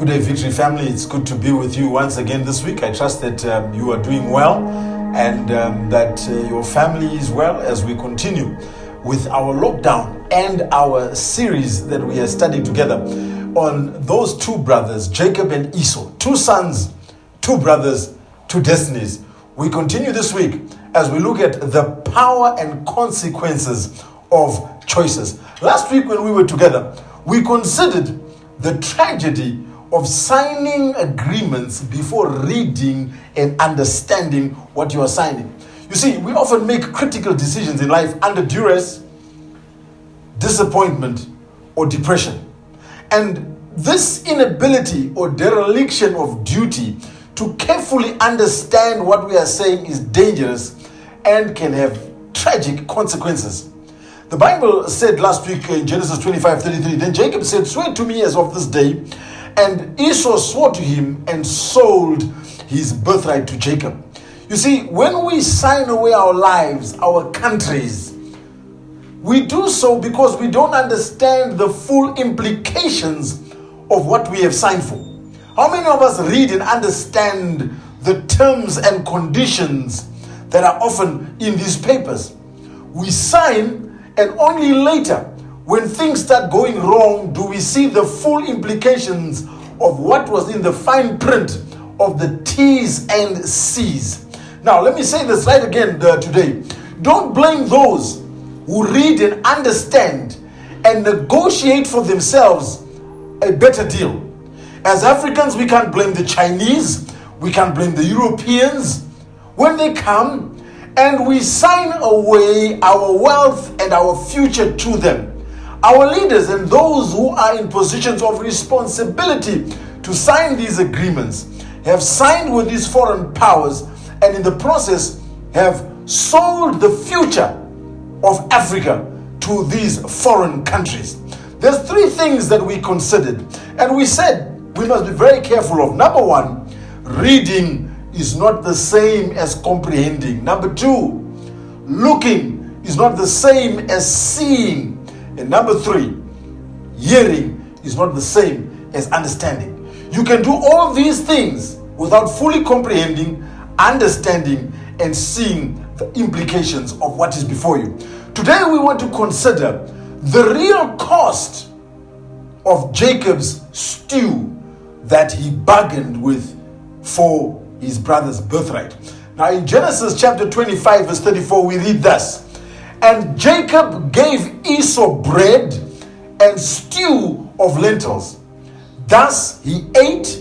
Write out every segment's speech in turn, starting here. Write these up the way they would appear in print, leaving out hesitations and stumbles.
Good day, Victory family. It's good to be with you once again this week. I trust that you are doing well and that your family is well as we continue with our lockdown and our series that we are studying together on those two brothers, Jacob and Esau, two sons, two brothers, two destinies. We continue this week as we look at the power and consequences of choices. Last week when we were together, we considered the tragedy of signing agreements before reading and understanding what you are signing. You see, we often make critical decisions in life under duress, disappointment, or depression. And this inability or dereliction of duty to carefully understand what we are saying is dangerous and can have tragic consequences. The Bible said last week in Genesis 25:33, then Jacob said, "Swear to me as of this day." And Esau swore to him and sold his birthright to Jacob. You see, when we sign away our lives, our countries, we do so because we don't understand the full implications of what we have signed for. How many of us read and understand the terms and conditions that are often in these papers? We sign, and only later, when things start going wrong, do we see the full implications of what was in the fine print of the T's and C's. Now, let me say this right again today. Don't blame those who read and understand and negotiate for themselves a better deal. As Africans, we can't blame the Chinese, we can't blame the Europeans when they come and we sign away our wealth and our future to them. Our leaders and those who are in positions of responsibility to sign these agreements have signed with these foreign powers and in the process have sold the future of Africa to these foreign countries. There's three things that we considered and we said we must be very careful of. Number one, reading is not the same as comprehending. Number two, looking is not the same as seeing. And number three, hearing is not the same as understanding. You can do all these things without fully comprehending, understanding, and seeing the implications of what is before you. Today we want to consider the real cost of Jacob's stew that he bargained with for his brother's birthright. Now in Genesis chapter 25 verse 34 we read thus, "And Jacob gave Esau bread and stew of lentils. Thus he ate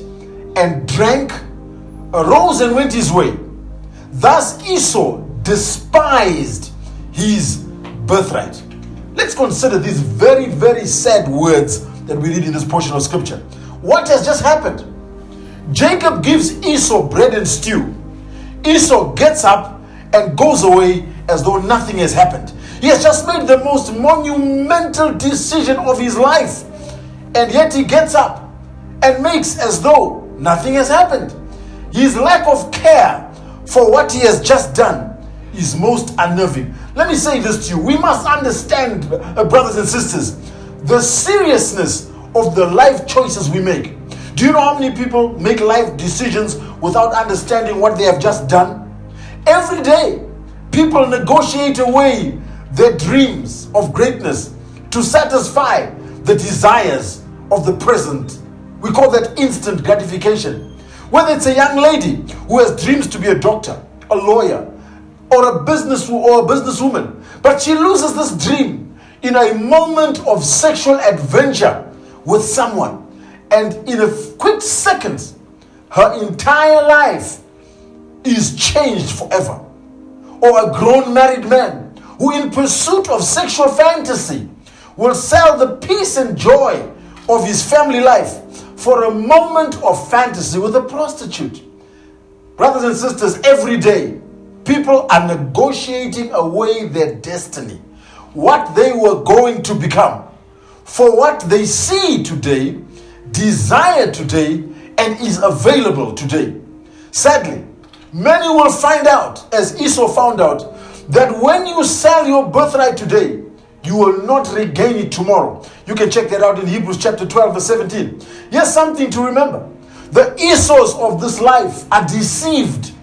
and drank, arose and went his way. Thus Esau despised his birthright." Let's consider these very, very sad words that we read in this portion of scripture. What has just happened? Jacob gives Esau bread and stew. Esau gets up and goes away as though nothing has happened. He has just made the most monumental decision of his life. And yet he gets up and makes as though nothing has happened. His lack of care for what he has just done is most unnerving. Let me say this to you. We must understand, brothers and sisters, the seriousness of the life choices we make. Do you know how many people make life decisions without understanding what they have just done? Every day, people negotiate away their dreams of greatness to satisfy the desires of the present. We call that instant gratification. Whether it's a young lady who has dreams to be a doctor, a lawyer, or a businesswoman, but she loses this dream in a moment of sexual adventure with someone, and in a quick second, her entire life is changed forever. Or a grown married man who in pursuit of sexual fantasy will sell the peace and joy of his family life for a moment of fantasy with a prostitute. Brothers and sisters, every day, people are negotiating away their destiny, what they were going to become, for what they see today, desire today, and is available today. Sadly, many will find out, as Esau found out, that when you sell your birthright today, you will not regain it tomorrow. You can check that out in Hebrews chapter 12 verse 17. Here's something to remember. The Esau's of this life are deceived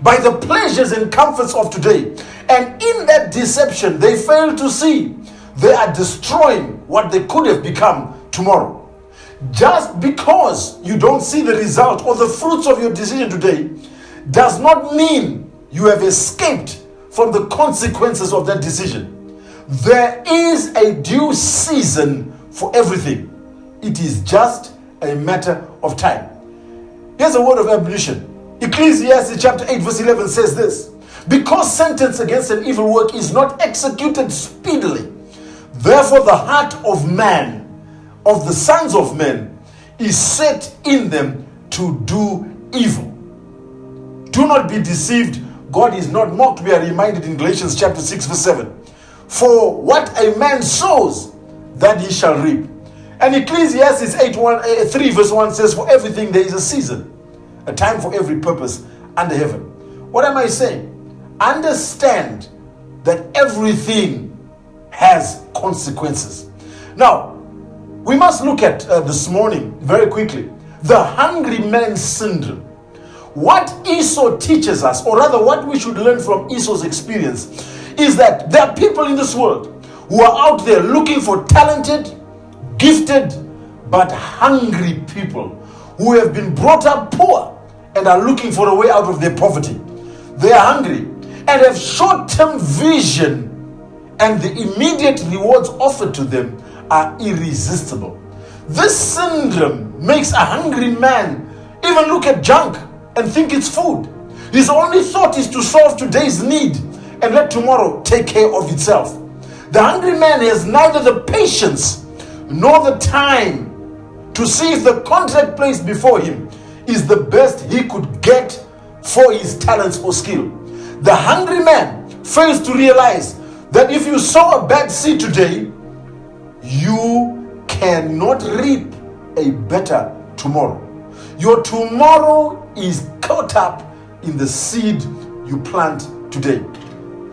by the pleasures and comforts of today. And in that deception, they fail to see they are destroying what they could have become tomorrow. Just because you don't see the result or the fruits of your decision today does not mean you have escaped from the consequences of that decision. There is a due season for everything. It is just a matter of time. Here's a word of admonition. Ecclesiastes chapter 8 verse 11 says this: because sentence against an evil work is not executed speedily, therefore the heart of man, of the sons of men, is set in them to do evil. Do not be deceived. God is not mocked. We are reminded in Galatians chapter 6 verse 7. For what a man sows, that he shall reap. And Ecclesiastes 3 verse 1 says, for everything there is a season, a time for every purpose under heaven. What am I saying? Understand that everything has consequences. Now, we must look at this morning very quickly the hungry man syndrome. What Esau teaches us, or rather what we should learn from Esau's experience, is that there are people in this world who are out there looking for talented, gifted, but hungry people who have been brought up poor and are looking for a way out of their poverty. They are hungry and have short-term vision, and the immediate rewards offered to them are irresistible. This syndrome makes a hungry man even look at junk and think it's food. His only thought is to solve today's need and let tomorrow take care of itself. The hungry man has neither the patience nor the time to see if the contract placed before him is the best he could get for his talents or skill. The hungry man fails to realize that if you sow a bad seed today, you cannot reap a better tomorrow. Your tomorrow is caught up in the seed you plant today.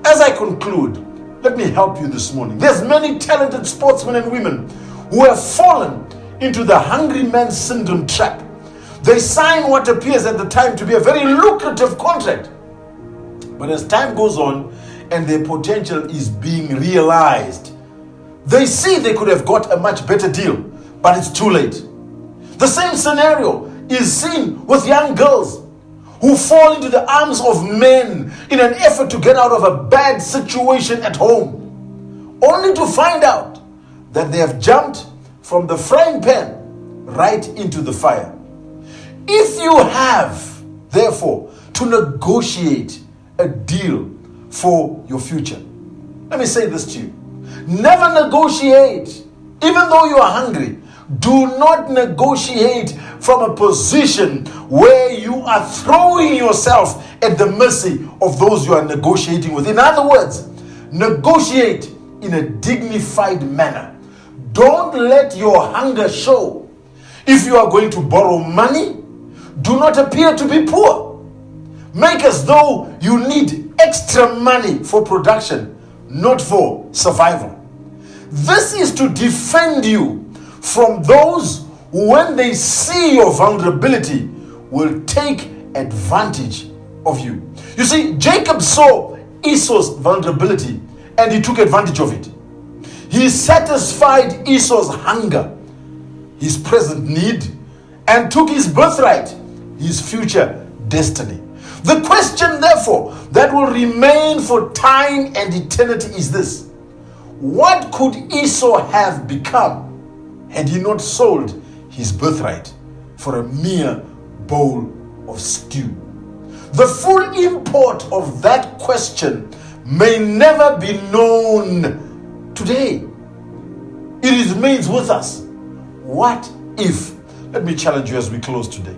As I conclude, let me help you this morning. There's many talented sportsmen and women who have fallen into the hungry man syndrome trap. They sign what appears at the time to be a very lucrative contract. But as time goes on and their potential is being realized, they see they could have got a much better deal, but it's too late. The same scenario is seen with young girls who fall into the arms of men in an effort to get out of a bad situation at home, only to find out that they have jumped from the frying pan right into the fire. If you have, therefore, to negotiate a deal for your future, let me say this to you. Never negotiate, even though you are hungry. Do not negotiate from a position where you are throwing yourself at the mercy of those you are negotiating with. In other words, negotiate in a dignified manner. Don't let your hunger show. If you are going to borrow money, do not appear to be poor. Make as though you need extra money for production, not for survival. This is to defend you from those who, when they see your vulnerability, will take advantage of you. You see, Jacob saw Esau's vulnerability and he took advantage of it. He satisfied Esau's hunger, his present need, and took his birthright, his future destiny. The question, therefore, that will remain for time and eternity is this: what could Esau have become had he not sold his birthright for a mere bowl of stew? The full import of that question may never be known today. It remains with us. What if? Let me challenge you as we close today.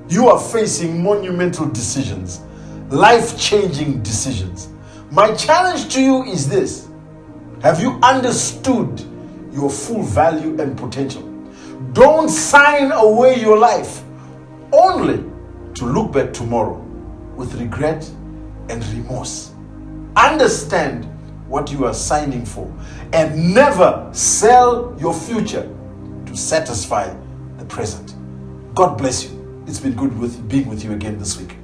You are facing monumental decisions, life-changing decisions. My challenge to you is this: have you understood your full value and potential? Don't sign away your life only to look back tomorrow with regret and remorse. Understand what you are signing for, and never sell your future to satisfy the present. God bless you. It's been good being with you again this week.